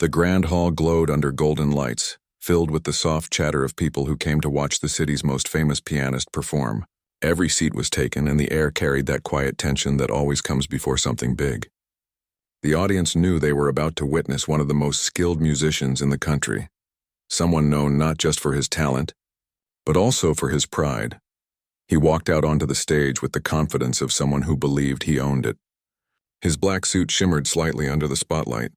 The grand hall glowed under golden lights, filled with the soft chatter of people who came to watch the city's most famous pianist perform. Every seat was taken, and the air carried that quiet tension that always comes before something big. The audience knew they were about to witness one of the most skilled musicians in the country, someone known not just for his talent, but also for his pride. He walked out onto the stage with the confidence of someone who believed he owned it. His black suit shimmered slightly under the spotlight.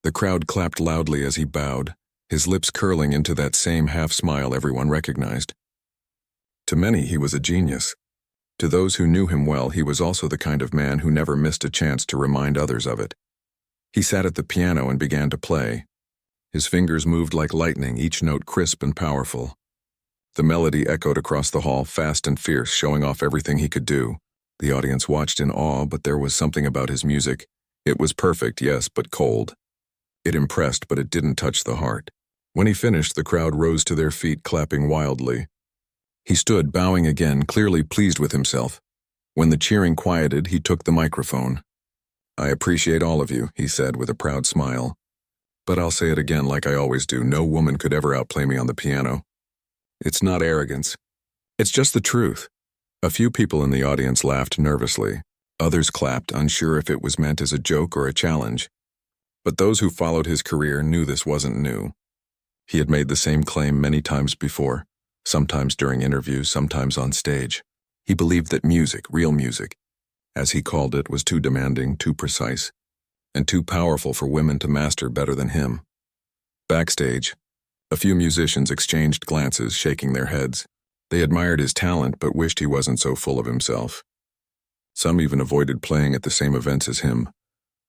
The crowd clapped loudly as he bowed, his lips curling into that same half-smile everyone recognized. To many, he was a genius. To those who knew him well, he was also the kind of man who never missed a chance to remind others of it. He sat at the piano and began to play. His fingers moved like lightning, each note crisp and powerful. The melody echoed across the hall, fast and fierce, showing off everything he could do. The audience watched in awe, but there was something about his music. It was perfect, yes, but cold. It impressed, but it didn't touch the heart. When he finished, the crowd rose to their feet, clapping wildly. He stood, bowing again, clearly pleased with himself. When the cheering quieted, he took the microphone. "I appreciate all of you," he said with a proud smile. "But I'll say it again like I always do, no woman could ever outplay me on the piano. It's not arrogance. It's just the truth." A few people in the audience laughed nervously. Others clapped, unsure if it was meant as a joke or a challenge. But those who followed his career knew this wasn't new. He had made the same claim many times before, sometimes during interviews, sometimes on stage. He believed that music, real music, as he called it, was too demanding, too precise, and too powerful for women to master better than him. Backstage, a few musicians exchanged glances, shaking their heads. They admired his talent, but wished he wasn't so full of himself. Some even avoided playing at the same events as him,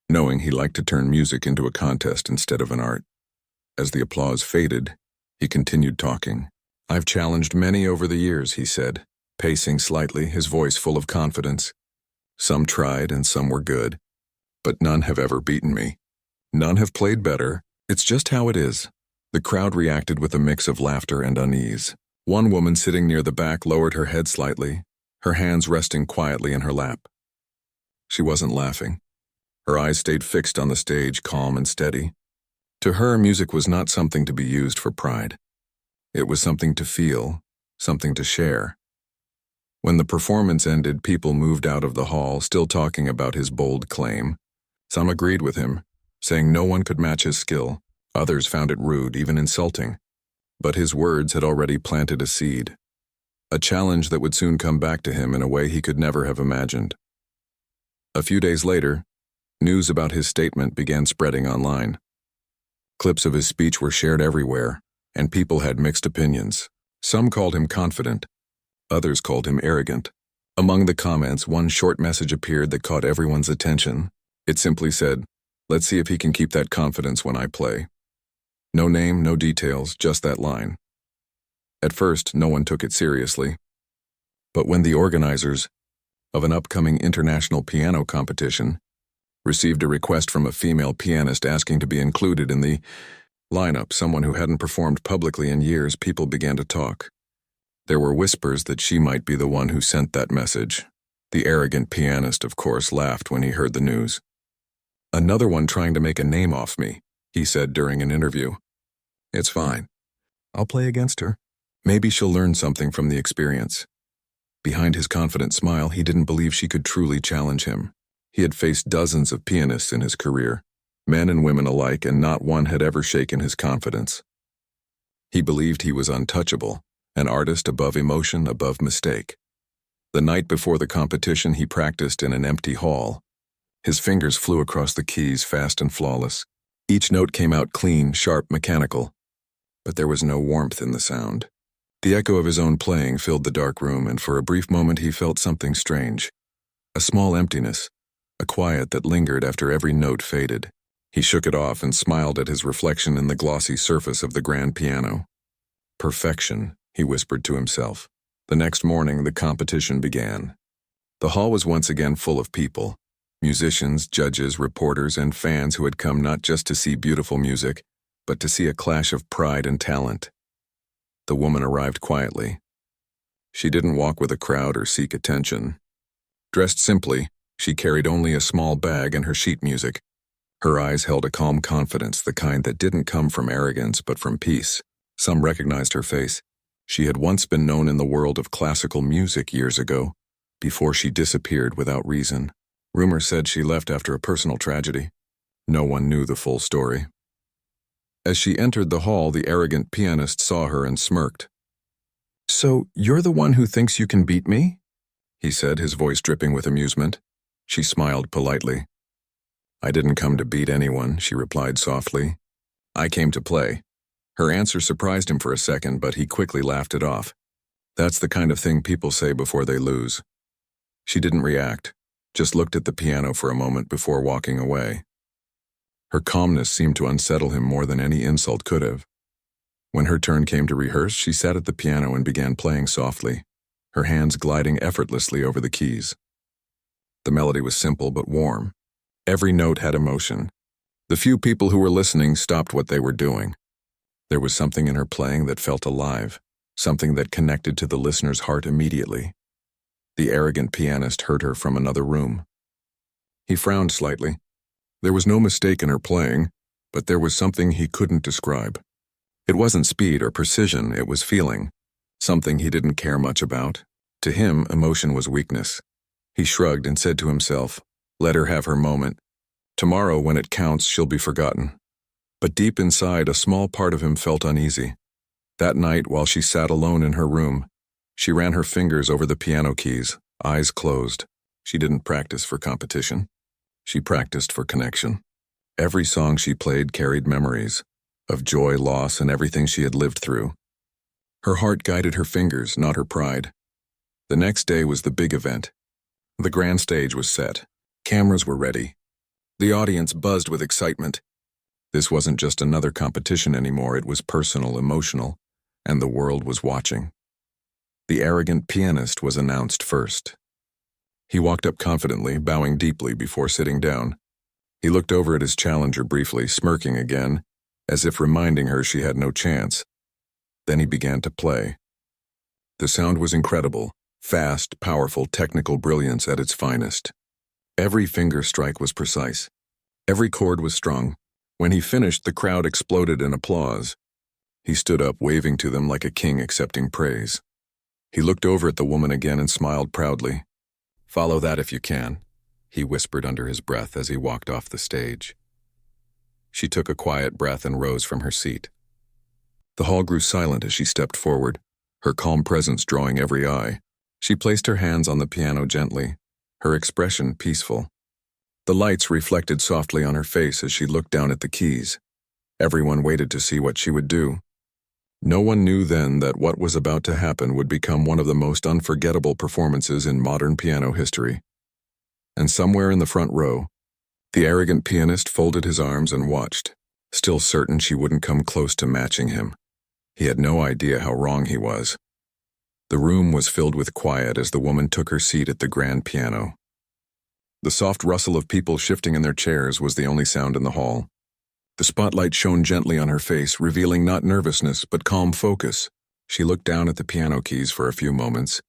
knowing he liked to turn music into a contest instead of an art. As the applause faded, he continued talking. "I've challenged many over the years," he said, pacing slightly, his voice full of confidence. "Some tried and some were good, but none have ever beaten me. None have played better. It's just how it is." The crowd reacted with a mix of laughter and unease. One woman sitting near the back lowered her head slightly, her hands resting quietly in her lap. She wasn't laughing. Her eyes stayed fixed on the stage, calm and steady. To her, music was not something to be used for pride. It was something to feel, something to share. When the performance ended, people moved out of the hall, still talking about his bold claim. Some agreed with him, saying no one could match his skill. Others found it rude, even insulting. But his words had already planted a seed, a challenge that would soon come back to him in a way he could never have imagined. A few days later, news about his statement began spreading online. Clips of his speech were shared everywhere, and people had mixed opinions. Some called him confident, others called him arrogant. Among the comments, one short message appeared that caught everyone's attention. It simply said, "Let's see if he can keep that confidence when I play." No name, no details, just that line. At first, no one took it seriously. But when the organizers of an upcoming international piano competition received a request from a female pianist asking to be included in the lineup, someone who hadn't performed publicly in years, people began to talk. There were whispers that she might be the one who sent that message. The arrogant pianist, of course, laughed when he heard the news. "Another one trying to make a name off me," he said during an interview. "It's fine. I'll play against her. Maybe she'll learn something from the experience." Behind his confident smile, he didn't believe she could truly challenge him. He had faced dozens of pianists in his career, men and women alike, and not one had ever shaken his confidence. He believed he was untouchable, an artist above emotion, above mistake. The night before the competition, he practiced in an empty hall. His fingers flew across the keys, fast and flawless. Each note came out clean, sharp, mechanical. But there was no warmth in the sound. The echo of his own playing filled the dark room, and for a brief moment he felt something strange. A small emptiness, a quiet that lingered after every note faded. He shook it off and smiled at his reflection in the glossy surface of the grand piano. "Perfection," he whispered to himself. The next morning, the competition began. The hall was once again full of people. Musicians, judges, reporters, and fans who had come not just to see beautiful music, but to see a clash of pride and talent. The woman arrived quietly. She didn't walk with a crowd or seek attention. Dressed simply, she carried only a small bag and her sheet music. Her eyes held a calm confidence, the kind that didn't come from arrogance but from peace. Some recognized her face. She had once been known in the world of classical music years ago, before she disappeared without reason. Rumor said she left after a personal tragedy. No one knew the full story. As she entered the hall, the arrogant pianist saw her and smirked. "So, you're the one who thinks you can beat me?" he said, his voice dripping with amusement. She smiled politely. "I didn't come to beat anyone," she replied softly. "I came to play." Her answer surprised him for a second, but he quickly laughed it off. That's the kind of thing people say before they lose. She didn't react, just looked at the piano for a moment before walking away. Her calmness seemed to unsettle him more than any insult could have. When her turn came to rehearse, she sat at the piano and began playing softly, her hands gliding effortlessly over the keys. The melody was simple but warm. Every note had emotion. The few people who were listening stopped what they were doing. There was something in her playing that felt alive, something that connected to the listener's heart immediately. The arrogant pianist heard her from another room. He frowned slightly. There was no mistake in her playing, but there was something he couldn't describe. It wasn't speed or precision, it was feeling, something he didn't care much about. To him, emotion was weakness. He shrugged and said to himself, "Let her have her moment. Tomorrow, when it counts, she'll be forgotten." But deep inside, a small part of him felt uneasy. That night, while she sat alone in her room, she ran her fingers over the piano keys, eyes closed. She didn't practice for competition. She practiced for connection. Every song she played carried memories of joy, loss, and everything she had lived through. Her heart guided her fingers, not her pride. The next day was the big event. The grand stage was set. Cameras were ready. The audience buzzed with excitement. This wasn't just another competition anymore, it was personal, emotional, and the world was watching. The arrogant pianist was announced first. He walked up confidently, bowing deeply before sitting down. He looked over at his challenger briefly, smirking again, as if reminding her she had no chance. Then he began to play. The sound was incredible, fast, powerful, technical brilliance at its finest. Every finger strike was precise. Every chord was strung. When he finished, the crowd exploded in applause. He stood up, waving to them like a king accepting praise. He looked over at the woman again and smiled proudly. "Follow that if you can," he whispered under his breath as he walked off the stage. She took a quiet breath and rose from her seat. The hall grew silent as she stepped forward, her calm presence drawing every eye. She placed her hands on the piano gently, her expression peaceful. The lights reflected softly on her face as she looked down at the keys. Everyone waited to see what she would do. No one knew then that what was about to happen would become one of the most unforgettable performances in modern piano history. And somewhere in the front row, the arrogant pianist folded his arms and watched, still certain she wouldn't come close to matching him. He had no idea how wrong he was. The room was filled with quiet as the woman took her seat at the grand piano. The soft rustle of people shifting in their chairs was the only sound in the hall. The spotlight shone gently on her face, revealing not nervousness but calm focus. She looked down at the piano keys for a few moments,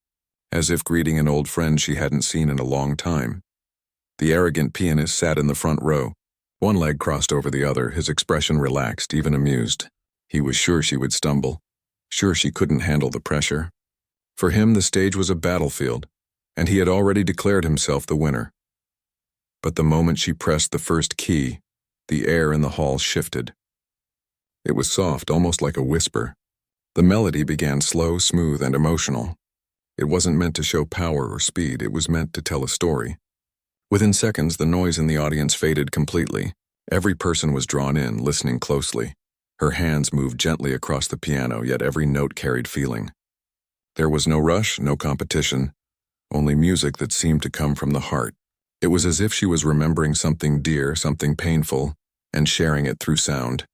as if greeting an old friend she hadn't seen in a long time. The arrogant pianist sat in the front row, one leg crossed over the other, his expression relaxed, even amused. He was sure she would stumble, sure she couldn't handle the pressure. For him, the stage was a battlefield, and he had already declared himself the winner. But the moment she pressed the first key, the air in the hall shifted. It was soft, almost like a whisper. The melody began slow, smooth, and emotional. It wasn't meant to show power or speed, it was meant to tell a story. Within seconds, the noise in the audience faded completely. Every person was drawn in, listening closely. Her hands moved gently across the piano, yet every note carried feeling. There was no rush, no competition, only music that seemed to come from the heart. It was as if she was remembering something dear, something painful, and sharing it through sound.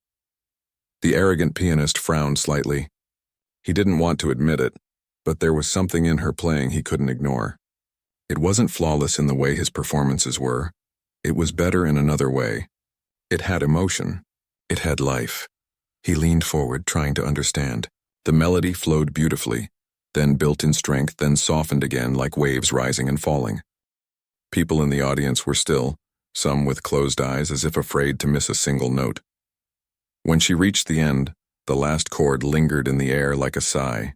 The arrogant pianist frowned slightly. He didn't want to admit it, but there was something in her playing he couldn't ignore. It wasn't flawless in the way his performances were. It was better in another way. It had emotion. It had life. He leaned forward, trying to understand. The melody flowed beautifully, then built in strength, then softened again like waves rising and falling. People in the audience were still, some with closed eyes as if afraid to miss a single note. When she reached the end, the last chord lingered in the air like a sigh.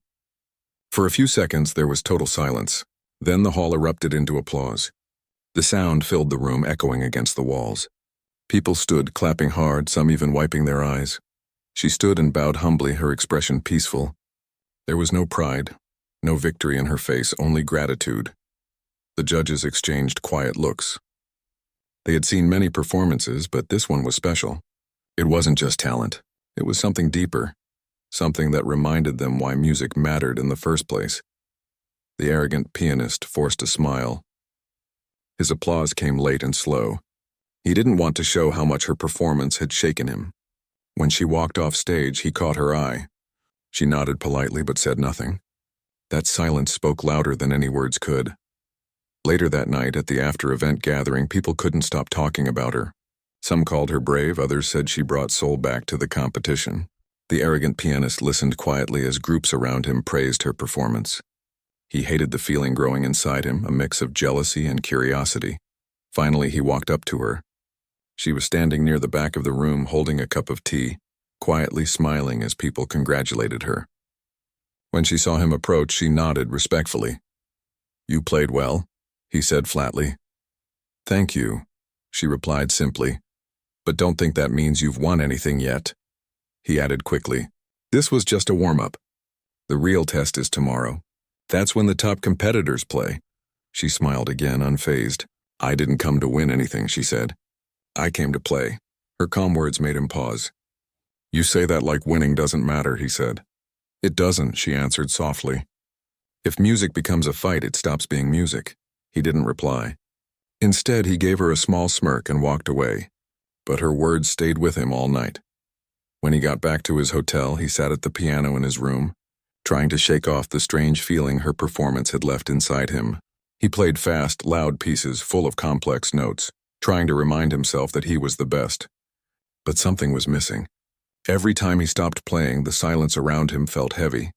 For a few seconds there was total silence. Then the hall erupted into applause. The sound filled the room, echoing against the walls. People stood, clapping hard, some even wiping their eyes. She stood and bowed humbly, her expression peaceful. There was no pride, no victory in her face, only gratitude. The judges exchanged quiet looks. They had seen many performances, but this one was special. It wasn't just talent. It was something deeper, something that reminded them why music mattered in the first place. The arrogant pianist forced a smile. His applause came late and slow. He didn't want to show how much her performance had shaken him. When she walked off stage, he caught her eye. She nodded politely but said nothing. That silence spoke louder than any words could. Later that night, at the after-event gathering, people couldn't stop talking about her. Some called her brave, others said she brought soul back to the competition. The arrogant pianist listened quietly as groups around him praised her performance. He hated the feeling growing inside him, a mix of jealousy and curiosity. Finally, he walked up to her. She was standing near the back of the room, holding a cup of tea, quietly smiling as people congratulated her. When she saw him approach, she nodded respectfully. "You played well," he said flatly. "Thank you," she replied simply. "But don't think that means you've won anything yet," he added quickly. "This was just a warm-up. The real test is tomorrow. That's when the top competitors play." She smiled again, unfazed. "I didn't come to win anything," she said. "I came to play." Her calm words made him pause. "You say that like winning doesn't matter," he said. "It doesn't," she answered softly. "If music becomes a fight, it stops being music." He didn't reply. Instead, he gave her a small smirk and walked away. But her words stayed with him all night. When he got back to his hotel, he sat at the piano in his room, trying to shake off the strange feeling her performance had left inside him. He played fast, loud pieces full of complex notes, trying to remind himself that he was the best. But something was missing. Every time he stopped playing, the silence around him felt heavy.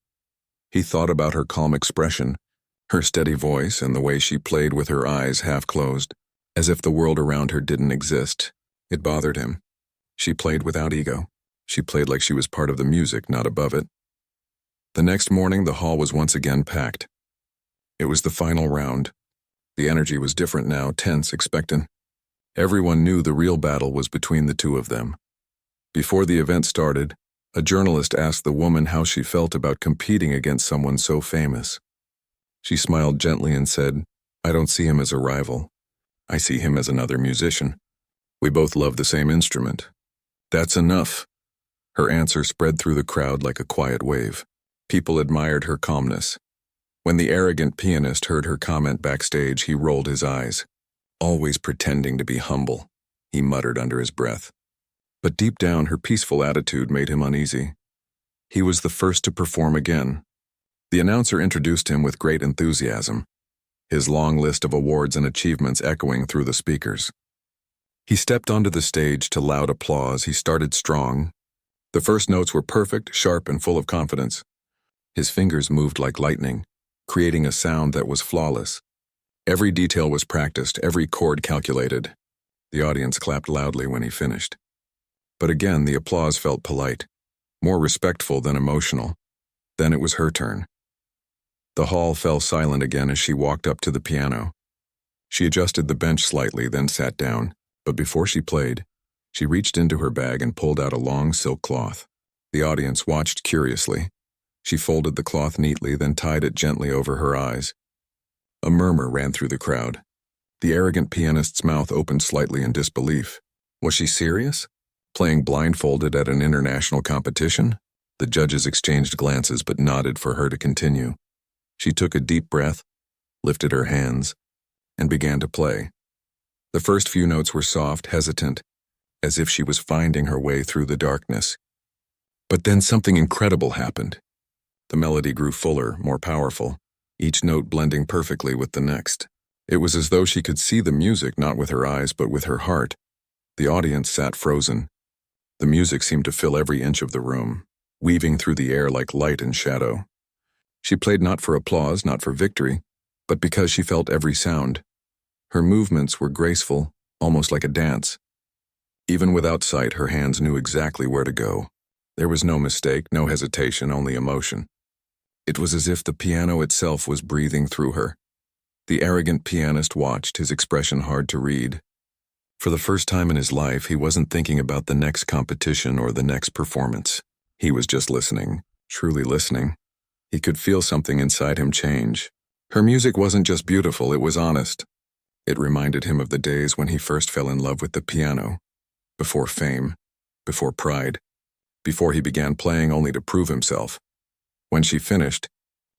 He thought about her calm expression, her steady voice, and the way she played with her eyes half closed, as if the world around her didn't exist. It bothered him. She played without ego. She played like she was part of the music, not above it. The next morning, the hall was once again packed. It was the final round. The energy was different now, tense, expectant. Everyone knew the real battle was between the two of them. Before the event started, a journalist asked the woman how she felt about competing against someone so famous. She smiled gently and said, "I don't see him as a rival. I see him as another musician. We both love the same instrument. That's enough." Her answer spread through the crowd like a quiet wave. People admired her calmness. When the arrogant pianist heard her comment backstage, he rolled his eyes. "Always pretending to be humble," he muttered under his breath. But deep down, her peaceful attitude made him uneasy. He was the first to perform again. The announcer introduced him with great enthusiasm, his long list of awards and achievements echoing through the speakers. He stepped onto the stage to loud applause. He started strong. The first notes were perfect, sharp, and full of confidence. His fingers moved like lightning, creating a sound that was flawless. Every detail was practiced, every chord calculated. The audience clapped loudly when he finished. But again, the applause felt polite, more respectful than emotional. Then it was her turn. The hall fell silent again as she walked up to the piano. She adjusted the bench slightly, then sat down, but before she played, she reached into her bag and pulled out a long silk cloth. The audience watched curiously. She folded the cloth neatly, then tied it gently over her eyes. A murmur ran through the crowd. The arrogant pianist's mouth opened slightly in disbelief. Was she serious? Playing blindfolded at an international competition? The judges exchanged glances but nodded for her to continue. She took a deep breath, lifted her hands, and began to play. The first few notes were soft, hesitant, as if she was finding her way through the darkness. But then something incredible happened. The melody grew fuller, more powerful, each note blending perfectly with the next. It was as though she could see the music not with her eyes but with her heart. The audience sat frozen. The music seemed to fill every inch of the room, weaving through the air like light and shadow. She played not for applause, not for victory, but because she felt every sound. Her movements were graceful, almost like a dance. Even without sight, her hands knew exactly where to go. There was no mistake, no hesitation, only emotion. It was as if the piano itself was breathing through her. The arrogant pianist watched, his expression hard to read. For the first time in his life, he wasn't thinking about the next competition or the next performance. He was just listening, truly listening. He could feel something inside him change. Her music wasn't just beautiful, it was honest. It reminded him of the days when he first fell in love with the piano. Before fame, before pride, before he began playing only to prove himself. When she finished,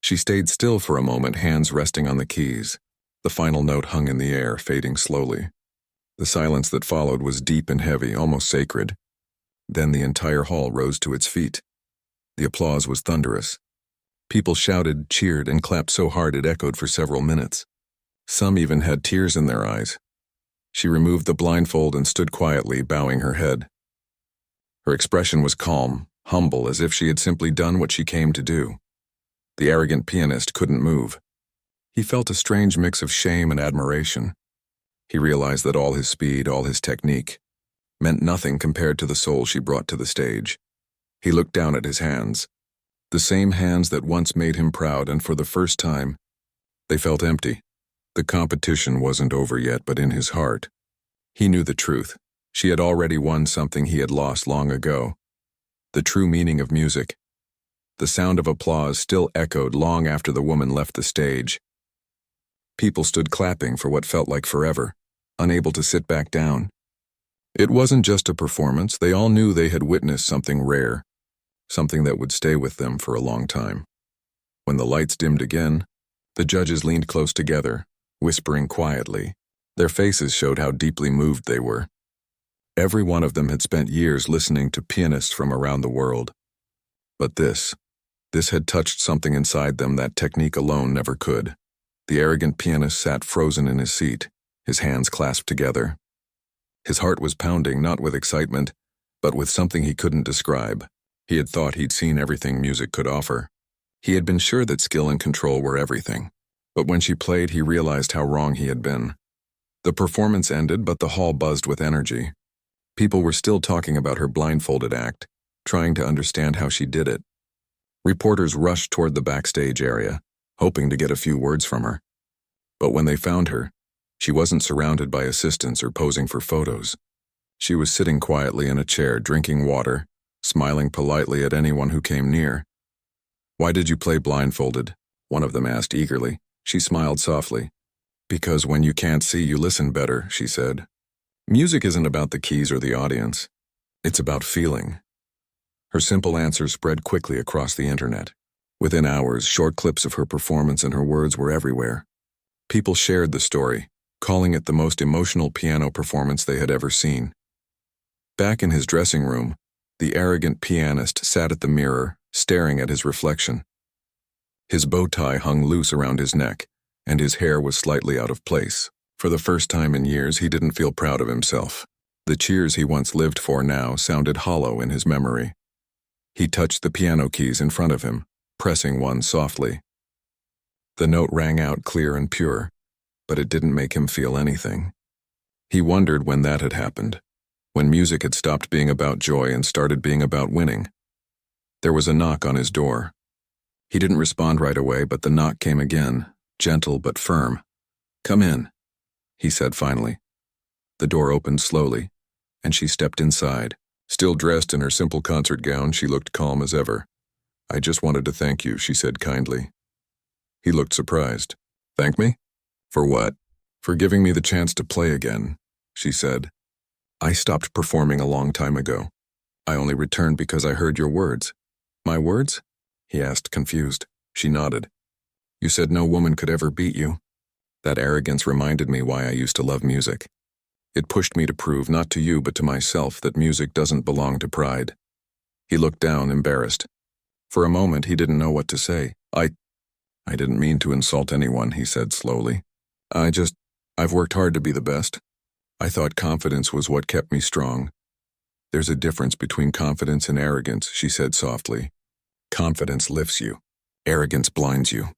she stayed still for a moment, hands resting on the keys. The final note hung in the air, fading slowly. The silence that followed was deep and heavy, almost sacred. Then the entire hall rose to its feet. The applause was thunderous. People shouted, cheered, and clapped so hard it echoed for several minutes. Some even had tears in their eyes. She removed the blindfold and stood quietly, bowing her head. Her expression was calm, humble, as if she had simply done what she came to do. The arrogant pianist couldn't move. He felt a strange mix of shame and admiration. He realized that all his speed, all his technique, meant nothing compared to the soul she brought to the stage. He looked down at his hands, the same hands that once made him proud, and for the first time, they felt empty. The competition wasn't over yet, but in his heart, he knew the truth. She had already won something he had lost long ago. The true meaning of music. The sound of applause still echoed long after the woman left the stage. People stood clapping for what felt like forever, unable to sit back down. It wasn't just a performance, they all knew they had witnessed something rare, something that would stay with them for a long time. When the lights dimmed again, the judges leaned close together, whispering quietly. Their faces showed how deeply moved they were. Every one of them had spent years listening to pianists from around the world. But this had touched something inside them that technique alone never could. The arrogant pianist sat frozen in his seat, his hands clasped together. His heart was pounding, not with excitement, but with something he couldn't describe. He had thought he'd seen everything music could offer. He had been sure that skill and control were everything. But when she played, he realized how wrong he had been. The performance ended, but the hall buzzed with energy. People were still talking about her blindfolded act, trying to understand how she did it. Reporters rushed toward the backstage area, hoping to get a few words from her. But when they found her, she wasn't surrounded by assistants or posing for photos. She was sitting quietly in a chair, drinking water, smiling politely at anyone who came near. "Why did you play blindfolded?" one of them asked eagerly. She smiled softly. "Because when you can't see, you listen better," she said. Music isn't about the keys or the audience. It's about feeling. Her simple answer spread quickly across the internet. Within hours, short clips of her performance and her words were everywhere. People shared the story, calling it the most emotional piano performance they had ever seen. Back in his dressing room, the arrogant pianist sat at the mirror, staring at his reflection. His bow tie hung loose around his neck, and his hair was slightly out of place. For the first time in years, he didn't feel proud of himself. The cheers he once lived for now sounded hollow in his memory. He touched the piano keys in front of him, pressing one softly. The note rang out clear and pure, but it didn't make him feel anything. He wondered when that had happened, when music had stopped being about joy and started being about winning. There was a knock on his door. He didn't respond right away, but the knock came again, gentle but firm. "Come in," he said finally. The door opened slowly, and she stepped inside. Still dressed in her simple concert gown, she looked calm as ever. "I just wanted to thank you," she said kindly. He looked surprised. "Thank me? For what?" "For giving me the chance to play again," she said. "I stopped performing a long time ago. I only returned because I heard your words." "My words?" he asked, confused. She nodded. "You said no woman could ever beat you." That arrogance reminded me why I used to love music. It pushed me to prove, not to you but to myself, that music doesn't belong to pride. He looked down, embarrassed. For a moment, he didn't know what to say. I didn't mean to insult anyone," he said slowly. I've worked hard to be the best. I thought confidence was what kept me strong." "There's a difference between confidence and arrogance," she said softly. "Confidence lifts you. Arrogance blinds you."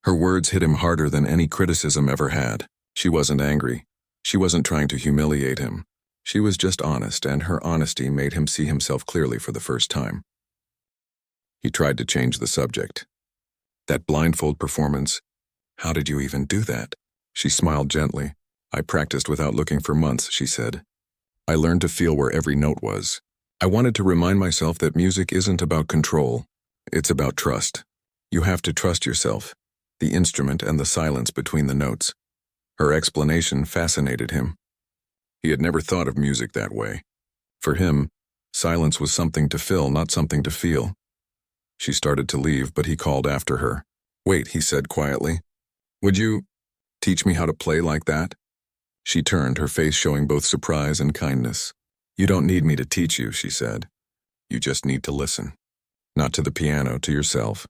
Her words hit him harder than any criticism ever had. She wasn't angry. She wasn't trying to humiliate him. She was just honest, and her honesty made him see himself clearly for the first time. He tried to change the subject. That blindfold performance, how did you even do that? She smiled gently. I practiced without looking for months, she said. I learned to feel where every note was. I wanted to remind myself that music isn't about control. It's about trust. You have to trust yourself, the instrument and the silence between the notes. Her explanation fascinated him. He had never thought of music that way. For him, silence was something to fill, not something to feel. She started to leave, but he called after her. Wait, he said quietly. Would you teach me how to play like that? She turned, her face showing both surprise and kindness. You don't need me to teach you, she said. You just need to listen. Not to the piano, to yourself.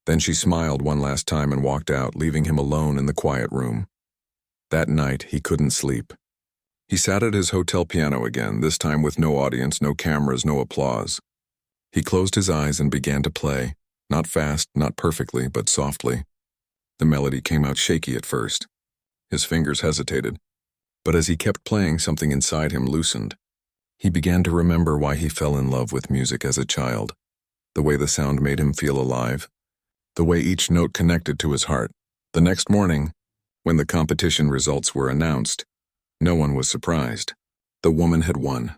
Then she smiled one last time and walked out, leaving him alone in the quiet room. That night, he couldn't sleep. He sat at his hotel piano again, this time with no audience, no cameras, no applause. He closed his eyes and began to play, not fast, not perfectly, but softly. The melody came out shaky at first. His fingers hesitated, but as he kept playing, something inside him loosened. He began to remember why he fell in love with music as a child, the way the sound made him feel alive, the way each note connected to his heart. The next morning, when the competition results were announced, no one was surprised. The woman had won.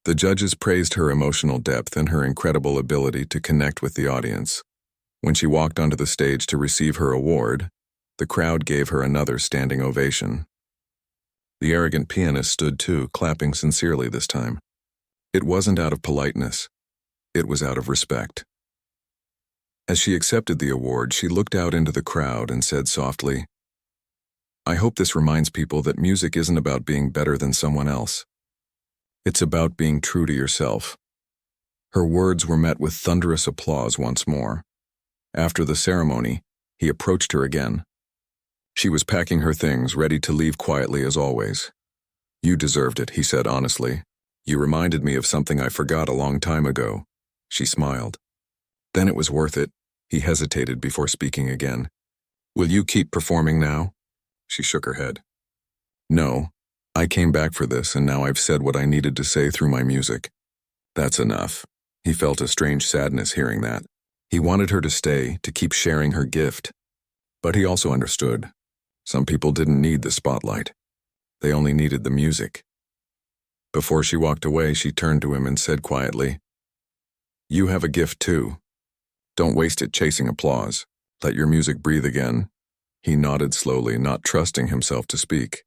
The judges praised her emotional depth and her incredible ability to connect with the audience. When she walked onto the stage to receive her award, the crowd gave her another standing ovation. The arrogant pianist stood too, clapping sincerely this time. It wasn't out of politeness. It was out of respect. As she accepted the award, she looked out into the crowd and said softly, I hope this reminds people that music isn't about being better than someone else. It's about being true to yourself. Her words were met with thunderous applause once more. After the ceremony, he approached her again. She was packing her things, ready to leave quietly as always. You deserved it, he said honestly. You reminded me of something I forgot a long time ago. She smiled. Then it was worth it. He hesitated before speaking again. Will you keep performing now? She shook her head. No, I came back for this, and now I've said what I needed to say through my music. That's enough. He felt a strange sadness hearing that. He wanted her to stay, to keep sharing her gift. But he also understood. Some people didn't need the spotlight. They only needed the music. Before she walked away, she turned to him and said quietly, You have a gift too. Don't waste it chasing applause. Let your music breathe again. He nodded slowly, not trusting himself to speak.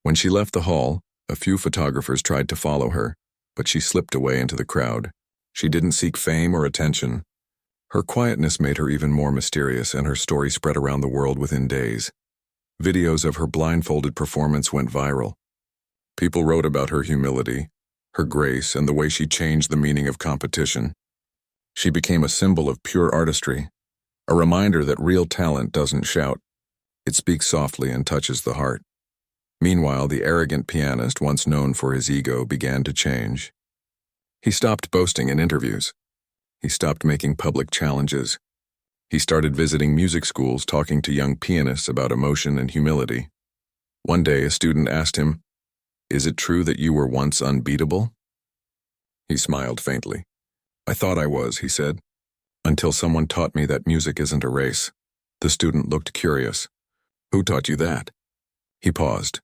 When she left the hall, a few photographers tried to follow her, but she slipped away into the crowd. She didn't seek fame or attention. Her quietness made her even more mysterious, and her story spread around the world within days. Videos of her blindfolded performance went viral. People wrote about her humility, her grace, and the way she changed the meaning of competition. She became a symbol of pure artistry, a reminder that real talent doesn't shout. It speaks softly and touches the heart. Meanwhile, the arrogant pianist, once known for his ego, began to change. He stopped boasting in interviews. He stopped making public challenges. He started visiting music schools, talking to young pianists about emotion and humility. One day, a student asked him, Is it true that you were once unbeatable? He smiled faintly. I thought I was, he said, until someone taught me that music isn't a race. The student looked curious. Who taught you that? He paused,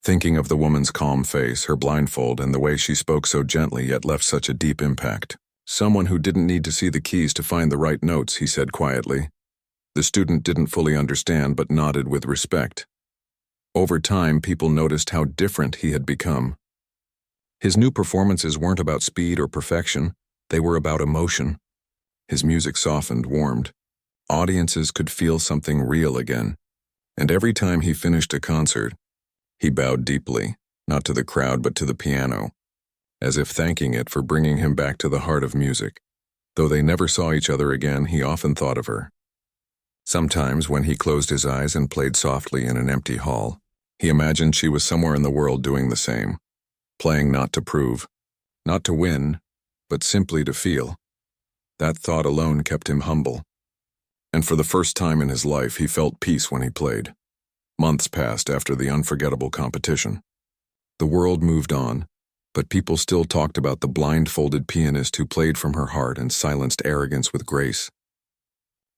thinking of the woman's calm face, her blindfold, and the way she spoke so gently yet left such a deep impact. Someone who didn't need to see the keys to find the right notes, he said quietly. The student didn't fully understand but nodded with respect. Over time, people noticed how different he had become. His new performances weren't about speed or perfection, they were about emotion. His music softened, warmed. Audiences could feel something real again. And every time he finished a concert, he bowed deeply, not to the crowd but to the piano, as if thanking it for bringing him back to the heart of music. Though they never saw each other again, he often thought of her. Sometimes, when he closed his eyes and played softly in an empty hall, he imagined she was somewhere in the world doing the same, playing not to prove, not to win, but simply to feel. That thought alone kept him humble. And for the first time in his life, he felt peace when he played. Months passed after the unforgettable competition. The world moved on, but people still talked about the blindfolded pianist who played from her heart and silenced arrogance with grace.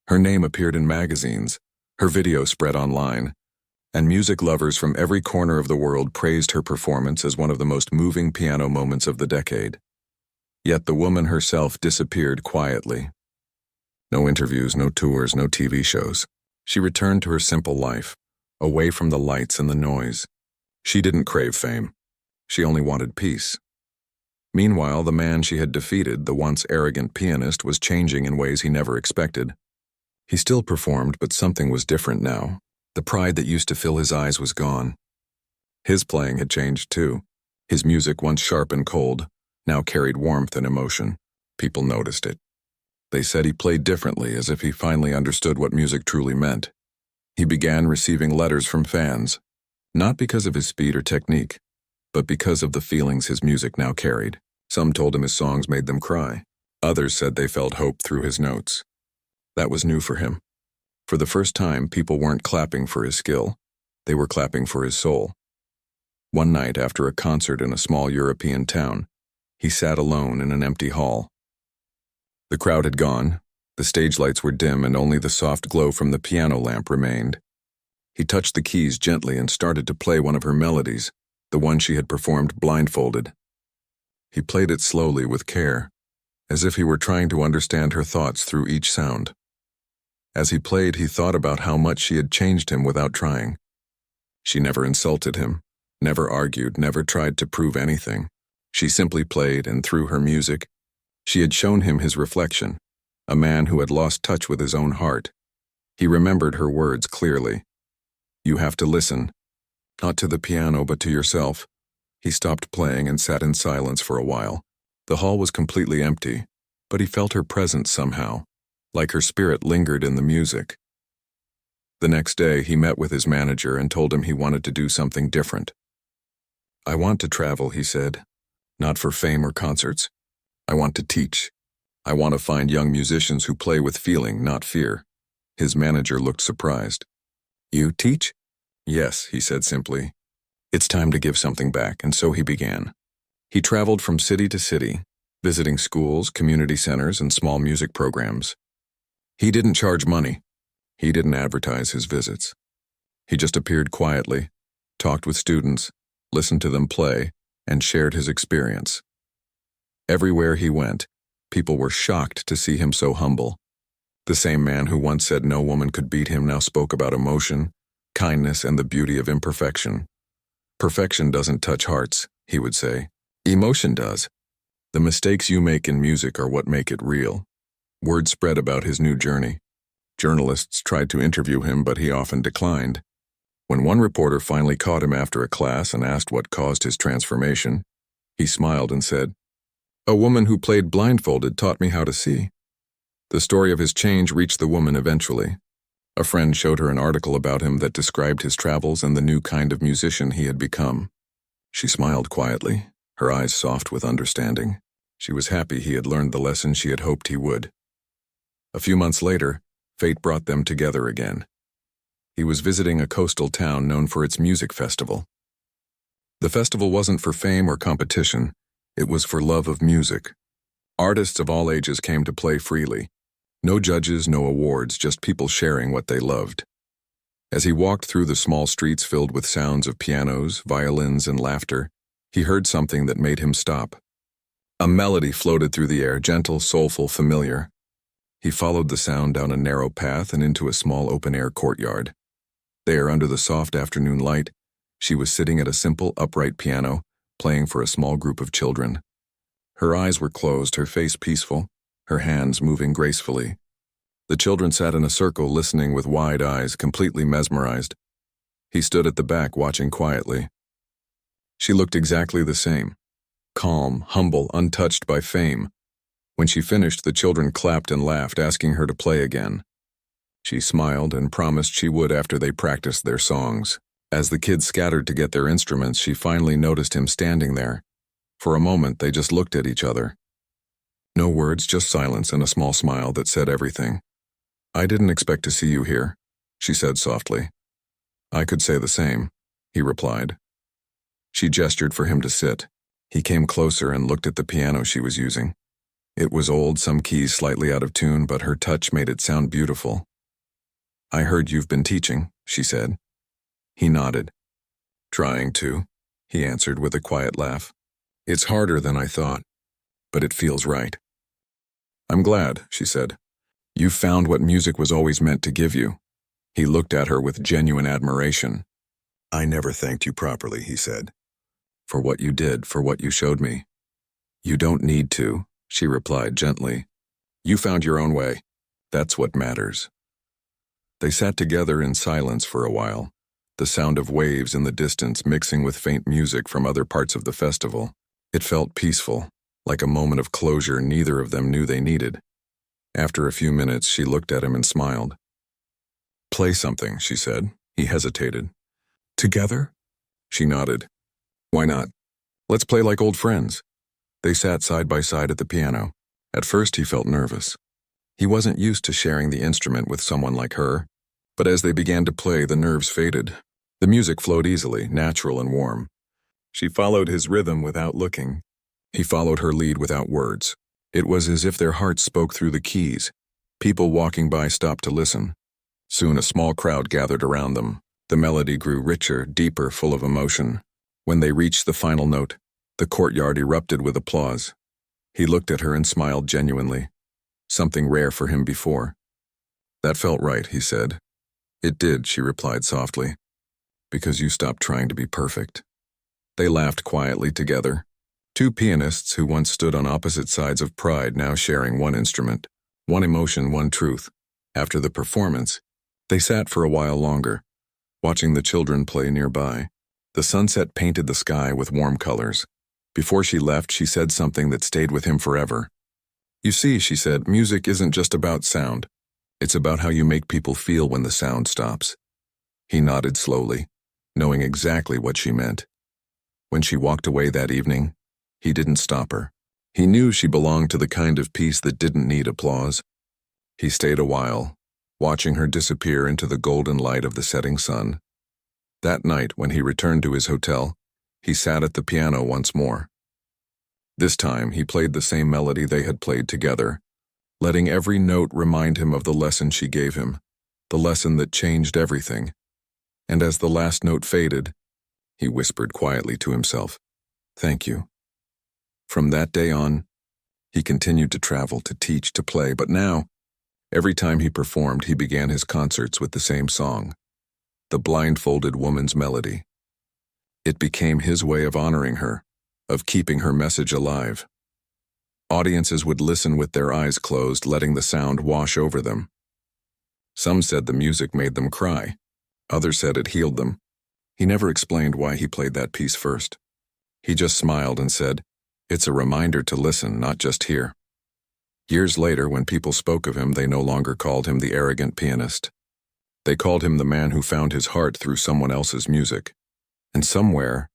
Her name appeared in magazines, her video spread online, and music lovers from every corner of the world praised her performance as one of the most moving piano moments of the decade. Yet the woman herself disappeared quietly. No interviews, no tours, no TV shows. She returned to her simple life, away from the lights and the noise. She didn't crave fame. She only wanted peace. Meanwhile, the man she had defeated, the once arrogant pianist, was changing in ways he never expected. He still performed, but something was different now. The pride that used to fill his eyes was gone. His playing had changed too. His music, once sharp and cold, now carried warmth and emotion. People noticed it. They said he played differently, as if he finally understood what music truly meant. He began receiving letters from fans, not because of his speed or technique, but because of the feelings his music now carried. Some told him his songs made them cry. Others said they felt hope through his notes. That was new for him. For the first time, people weren't clapping for his skill. They were clapping for his soul. One night, after a concert in a small European town, he sat alone in an empty hall. The crowd had gone, the stage lights were dim, and only the soft glow from the piano lamp remained. He touched the keys gently and started to play one of her melodies, the one she had performed blindfolded. He played it slowly with care, as if he were trying to understand her thoughts through each sound. As he played, he thought about how much she had changed him without trying. She never insulted him, never argued, never tried to prove anything. She simply played, and through her music, she had shown him his reflection, a man who had lost touch with his own heart. He remembered her words clearly. You have to listen, not to the piano but to yourself. He stopped playing and sat in silence for a while. The hall was completely empty, but he felt her presence somehow, like her spirit lingered in the music. The next day, he met with his manager and told him he wanted to do something different. I want to travel, he said, not for fame or concerts. I want to teach. I want to find young musicians who play with feeling, not fear. His manager looked surprised. You teach? Yes, he said simply. It's time to give something back, and so he began. He traveled from city to city, visiting schools, community centers, and small music programs. He didn't charge money. He didn't advertise his visits. He just appeared quietly, talked with students, listened to them play, and shared his experience. Everywhere he went, people were shocked to see him so humble. The same man who once said no woman could beat him now spoke about emotion, kindness, and the beauty of imperfection. Perfection doesn't touch hearts, he would say. Emotion does. The mistakes you make in music are what make it real. Word spread about his new journey. Journalists tried to interview him, but he often declined. When one reporter finally caught him after a class and asked what caused his transformation, he smiled and said, "A woman who played blindfolded taught me how to see." The story of his change reached the woman eventually. A friend showed her an article about him that described his travels and the new kind of musician he had become. She smiled quietly, her eyes soft with understanding. She was happy he had learned the lesson she had hoped he would. A few months later, fate brought them together again. He was visiting a coastal town known for its music festival. The festival wasn't for fame or competition, it was for love of music. Artists of all ages came to play freely. No judges, no awards, just people sharing what they loved. As he walked through the small streets filled with sounds of pianos, violins, and laughter, he heard something that made him stop. A melody floated through the air, gentle, soulful, familiar. He followed the sound down a narrow path and into a small open-air courtyard. There, under the soft afternoon light, she was sitting at a simple, upright piano, playing for a small group of children. Her eyes were closed, her face peaceful, her hands moving gracefully. The children sat in a circle, listening with wide eyes, completely mesmerized. He stood at the back, watching quietly. She looked exactly the same, calm, humble, untouched by fame. When she finished, the children clapped and laughed, asking her to play again. She smiled and promised she would after they practiced their songs. As the kids scattered to get their instruments, she finally noticed him standing there. For a moment, they just looked at each other. No words, just silence and a small smile that said everything. "I didn't expect to see you here," she said softly. I could say the same, he replied. She gestured for him to sit. He came closer and looked at the piano she was using. It was old, some keys slightly out of tune, but her touch made it sound beautiful. I heard you've been teaching, she said. He nodded. Trying to, he answered with a quiet laugh. It's harder than I thought, but it feels right. I'm glad, she said. You found what music was always meant to give you. He looked at her with genuine admiration. I never thanked you properly, he said. For what you did, for what you showed me. You don't need to, she replied gently. You found your own way. That's what matters. They sat together in silence for a while, the sound of waves in the distance mixing with faint music from other parts of the festival. It felt peaceful, like a moment of closure neither of them knew they needed. After a few minutes, she looked at him and smiled. Play something, she said. He hesitated. Together? She nodded. Why not? Let's play like old friends. They sat side by side at the piano. At first, he felt nervous. He wasn't used to sharing the instrument with someone like her, but as they began to play, the nerves faded. The music flowed easily, natural and warm. She followed his rhythm without looking. He followed her lead without words. It was as if their hearts spoke through the keys. People walking by stopped to listen. Soon a small crowd gathered around them. The melody grew richer, deeper, full of emotion. When they reached the final note, the courtyard erupted with applause. He looked at her and smiled genuinely. Something rare for him before. That felt right, he said. It did, she replied softly. Because you stopped trying to be perfect. They laughed quietly together. Two pianists who once stood on opposite sides of pride now sharing one instrument, one emotion, one truth. After the performance, they sat for a while longer, watching the children play nearby. The sunset painted the sky with warm colors. Before she left, she said something that stayed with him forever. You see, she said, music isn't just about sound. It's about how you make people feel when the sound stops. He nodded slowly, knowing exactly what she meant. When she walked away that evening, he didn't stop her. He knew she belonged to the kind of peace that didn't need applause. He stayed a while, watching her disappear into the golden light of the setting sun. That night, when he returned to his hotel, he sat at the piano once more. This time, he played the same melody they had played together, letting every note remind him of the lesson she gave him, the lesson that changed everything. And as the last note faded, he whispered quietly to himself, "Thank you." From that day on, he continued to travel, to teach, to play, but now, every time he performed, he began his concerts with the same song, the Blindfolded Woman's Melody. It became his way of honoring her, of keeping her message alive. Audiences would listen with their eyes closed, letting the sound wash over them. Some said the music made them cry. Others said it healed them. He never explained why he played that piece first. He just smiled and said, "It's a reminder to listen, not just hear." Years later, when people spoke of him, they no longer called him the arrogant pianist. They called him the man who found his heart through someone else's music. And somewhere,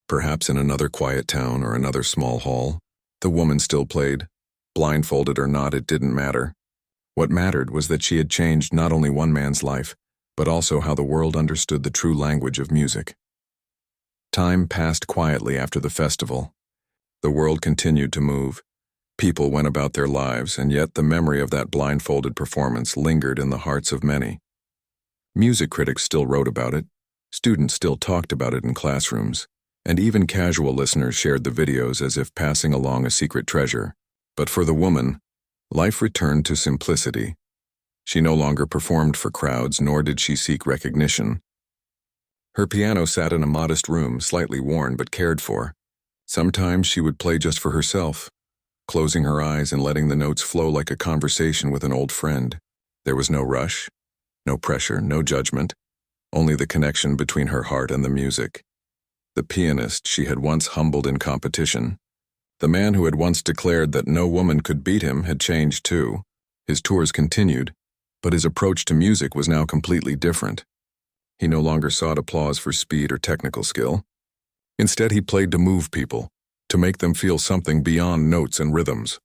perhaps in another quiet town or another small hall, the woman still played. Blindfolded or not, it didn't matter. What mattered was that she had changed not only one man's life, but also how the world understood the true language of music. Time passed quietly after the festival. The world continued to move. People went about their lives, and yet the memory of that blindfolded performance lingered in the hearts of many. Music critics still wrote about it, students still talked about it in classrooms, and even casual listeners shared the videos as if passing along a secret treasure. But for the woman, life returned to simplicity. She no longer performed for crowds, nor did she seek recognition. Her piano sat in a modest room, slightly worn but cared for. Sometimes she would play just for herself, closing her eyes and letting the notes flow like a conversation with an old friend. There was no rush, no pressure, no judgment, only the connection between her heart and the music. The pianist she had once humbled in competition, the man who had once declared that no woman could beat him, had changed too. His tours continued, but his approach to music was now completely different. He no longer sought applause for speed or technical skill. Instead, he played to move people, to make them feel something beyond notes and rhythms.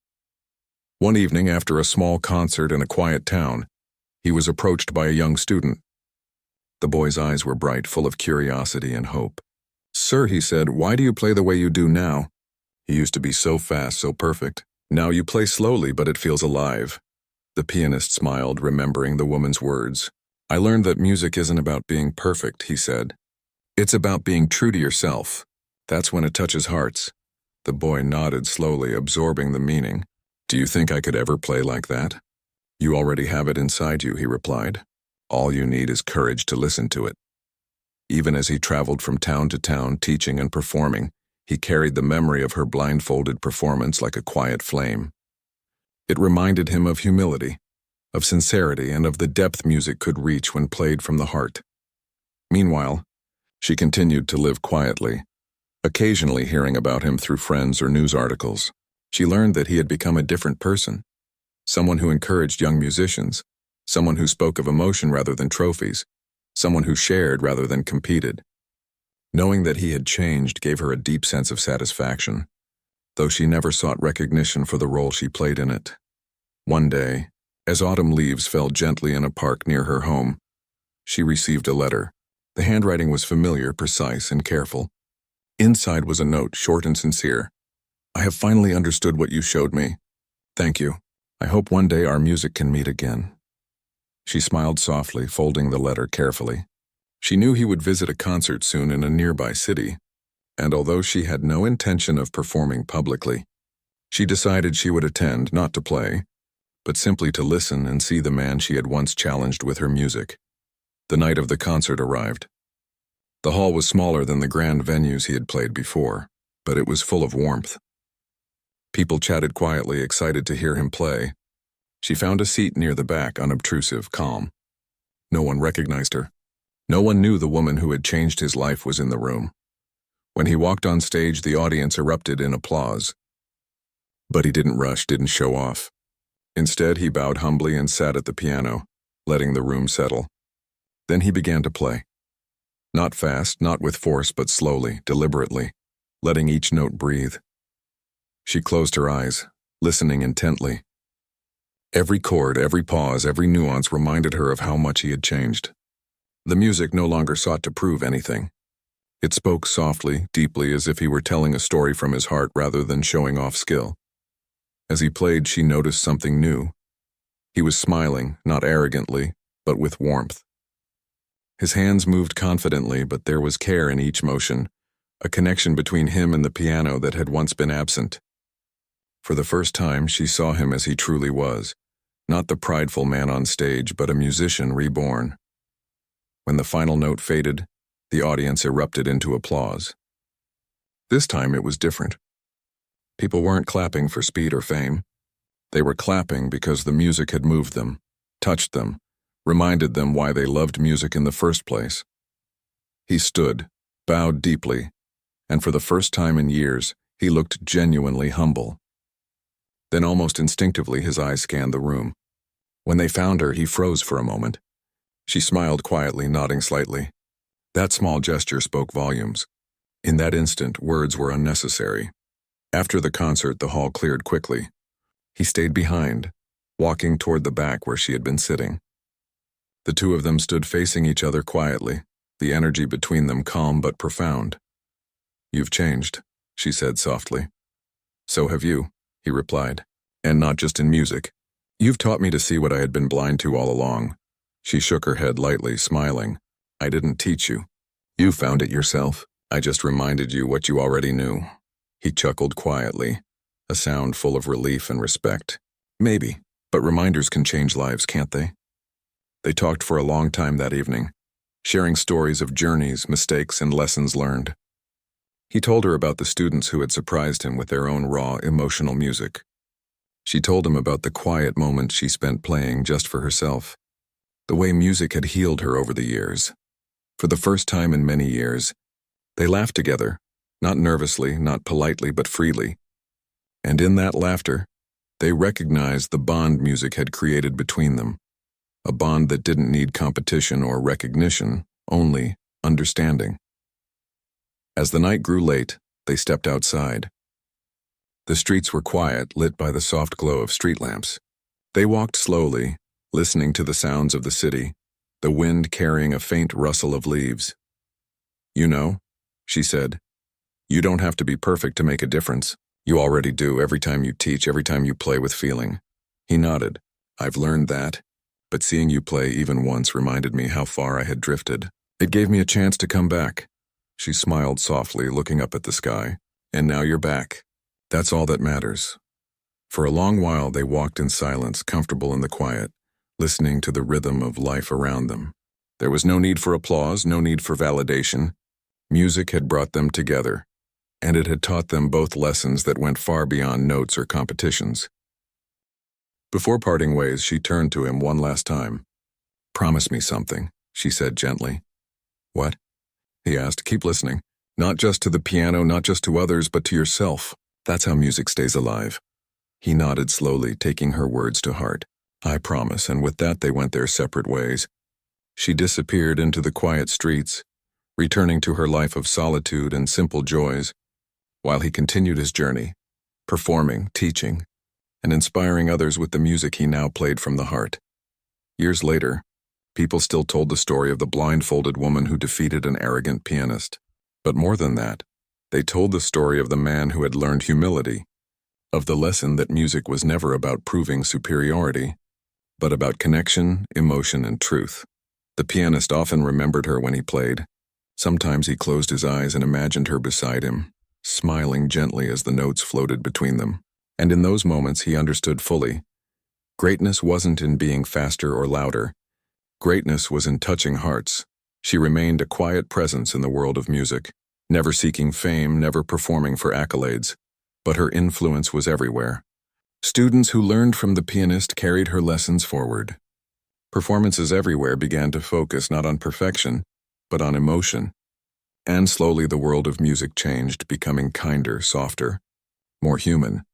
One evening, after a small concert in a quiet town, he was approached by a young student. The boy's eyes were bright, full of curiosity and hope. "Sir," he said, "why do you play the way you do now? You used to be so fast, so perfect. Now you play slowly, but it feels alive." The pianist smiled, remembering the woman's words. "I learned that music isn't about being perfect," he said. "It's about being true to yourself. That's when it touches hearts." The boy nodded slowly, absorbing the meaning. "Do you think I could ever play like that?" "You already have it inside you," he replied. "All you need is courage to listen to it." Even as he traveled from town to town, teaching and performing, he carried the memory of her blindfolded performance like a quiet flame. It reminded him of humility, of sincerity, and of the depth music could reach when played from the heart. Meanwhile, she continued to live quietly, occasionally hearing about him through friends or news articles. She learned that he had become a different person, someone who encouraged young musicians, someone who spoke of emotion rather than trophies, someone who shared rather than competed. Knowing that he had changed gave her a deep sense of satisfaction, though she never sought recognition for the role she played in it. One day, as autumn leaves fell gently in a park near her home, she received a letter. The handwriting was familiar, precise, and careful. Inside was a note, short and sincere. "I have finally understood what you showed me. Thank you. I hope one day our music can meet again." She smiled softly, folding the letter carefully. She knew he would visit a concert soon in a nearby city, and although she had no intention of performing publicly, she decided she would attend, not to play, but simply to listen and see the man she had once challenged with her music. The night of the concert arrived. The hall was smaller than the grand venues he had played before, but it was full of warmth. People chatted quietly, excited to hear him play. She found a seat near the back, unobtrusive, calm. No one recognized her. No one knew the woman who had changed his life was in the room. When he walked on stage, the audience erupted in applause. But he didn't rush, didn't show off. Instead, he bowed humbly and sat at the piano, letting the room settle. Then he began to play. Not fast, not with force, but slowly, deliberately, letting each note breathe. She closed her eyes, listening intently. Every chord, every pause, every nuance reminded her of how much he had changed. The music no longer sought to prove anything. It spoke softly, deeply, as if he were telling a story from his heart rather than showing off skill. As he played, she noticed something new. He was smiling, not arrogantly, but with warmth. His hands moved confidently, but there was care in each motion, a connection between him and the piano that had once been absent. For the first time, she saw him as he truly was, not the prideful man on stage, but a musician reborn. When the final note faded, the audience erupted into applause. This time it was different. People weren't clapping for speed or fame. They were clapping because the music had moved them, touched them, reminded them why they loved music in the first place. He stood, bowed deeply, and for the first time in years, he looked genuinely humble. Then almost instinctively his eyes scanned the room. When they found her, he froze for a moment. She smiled quietly, nodding slightly. That small gesture spoke volumes. In that instant, words were unnecessary. After the concert, the hall cleared quickly. He stayed behind, walking toward the back where she had been sitting. The two of them stood facing each other quietly, the energy between them calm but profound. "You've changed," she said softly. "So have you," he replied, "and not just in music. You've taught me to see what I had been blind to all along." She shook her head lightly, smiling. "I didn't teach you. You found it yourself. I just reminded you what you already knew." He chuckled quietly, a sound full of relief and respect. "Maybe, but reminders can change lives, can't they?" They talked for a long time that evening, sharing stories of journeys, mistakes, and lessons learned. He told her about the students who had surprised him with their own raw, emotional music. She told him about the quiet moments she spent playing just for herself, the way music had healed her over the years. For the first time in many years, they laughed together, not nervously, not politely, but freely. And in that laughter, they recognized the bond music had created between them, a bond that didn't need competition or recognition, only understanding. As the night grew late, they stepped outside. The streets were quiet, lit by the soft glow of street lamps. They walked slowly, listening to the sounds of the city, the wind carrying a faint rustle of leaves. "You know," she said, "you don't have to be perfect to make a difference. You already do every time you teach, every time you play with feeling." He nodded. "I've learned that, but seeing you play even once reminded me how far I had drifted. It gave me a chance to come back." She smiled softly, looking up at the sky. "And now you're back. That's all that matters." For a long while they walked in silence, comfortable in the quiet, listening to the rhythm of life around them. There was no need for applause, no need for validation. Music had brought them together, and it had taught them both lessons that went far beyond notes or competitions. Before parting ways, she turned to him one last time. "Promise me something," she said gently. "What?" he asked. "Keep listening. Not just to the piano, not just to others, but to yourself. That's how music stays alive." He nodded slowly, taking her words to heart. "I promise," and with that they went their separate ways. She disappeared into the quiet streets, returning to her life of solitude and simple joys, while he continued his journey, performing, teaching, and inspiring others with the music he now played from the heart. Years later, people still told the story of the blindfolded woman who defeated an arrogant pianist. But more than that, they told the story of the man who had learned humility, of the lesson that music was never about proving superiority, but about connection, emotion, and truth. The pianist often remembered her when he played. Sometimes he closed his eyes and imagined her beside him, smiling gently as the notes floated between them. And in those moments he understood fully. Greatness wasn't in being faster or louder. Greatness was in touching hearts. She remained a quiet presence in the world of music, never seeking fame, never performing for accolades. But her influence was everywhere. Students who learned from the pianist carried her lessons forward. Performances everywhere began to focus not on perfection, but on emotion. And slowly the world of music changed, becoming kinder, softer, more human.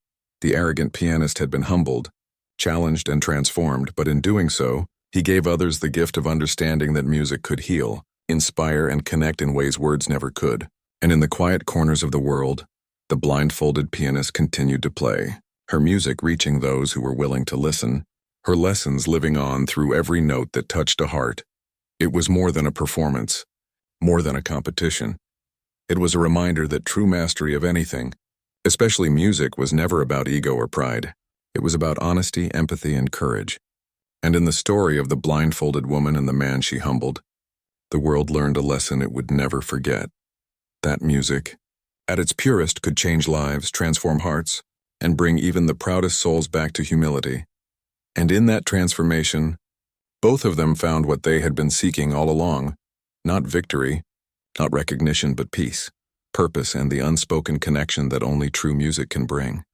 The arrogant pianist had been humbled, challenged, and transformed, but in doing so, he gave others the gift of understanding that music could heal, inspire, and connect in ways words never could. And in the quiet corners of the world, the blindfolded pianist continued to play, her music reaching those who were willing to listen, her lessons living on through every note that touched a heart. It was more than a performance, more than a competition. It was a reminder that true mastery of anything, especially music, was never about ego or pride. It was about honesty, empathy, and courage. And in the story of the blindfolded woman and the man she humbled, the world learned a lesson it would never forget. That music, at its purest, could change lives, transform hearts, and bring even the proudest souls back to humility. And in that transformation, both of them found what they had been seeking all along, not victory, not recognition, but peace, purpose, and the unspoken connection that only true music can bring.